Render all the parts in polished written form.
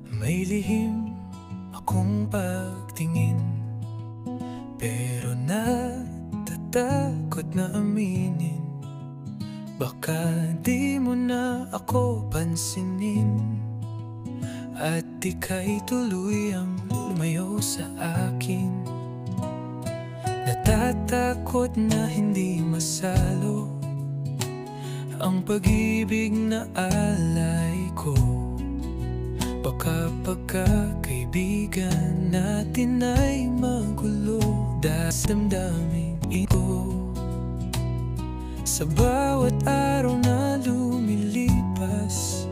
May lihim akong pagtingin, pero natatakot na aminin. Baka di mo na ako pansinin, at ika'y tuluyang lumayo sa akin. Natatakot na hindi masalo ang pag-ibig na alay ko. Baka pagkakaibigan natin ay magulo dahil damdamin ito. Sa bawat araw na lumilipas,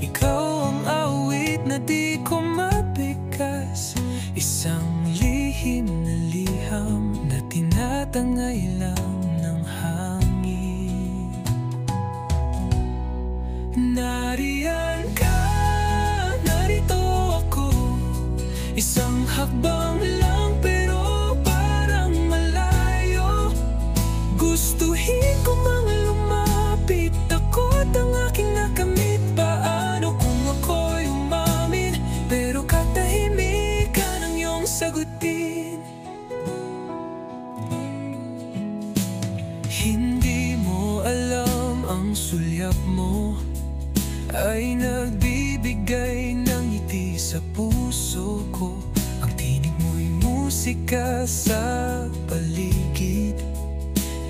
ikaw ang awit na di ko mabigkas. Isang lihim na liham na tinatangay lang ng hangin. Nariyan ka, narito ako, isang hakbang lang pero parang malayo. Gustuhin ko mang lumapit, takot ang aking nakamit. Paano kung ako'y umamin, pero katahimikan ang iyong sagutin? Hindi mo alam ang sulyap mo ay nagbibigay ng ngiti sa puso ko. Ang tinig mo'y musika sa paligid,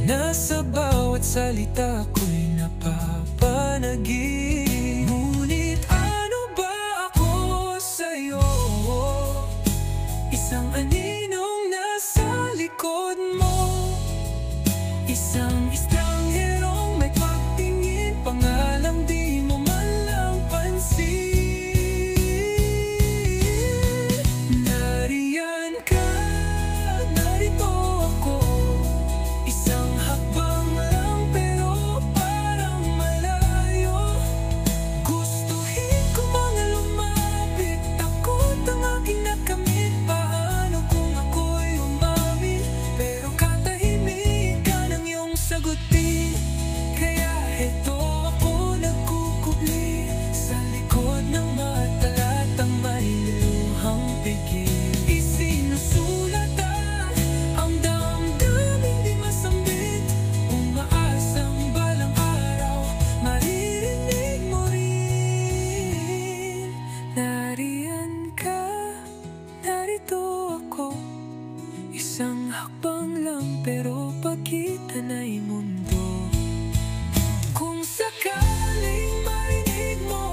nasa bawat salita ko'y napapanagin.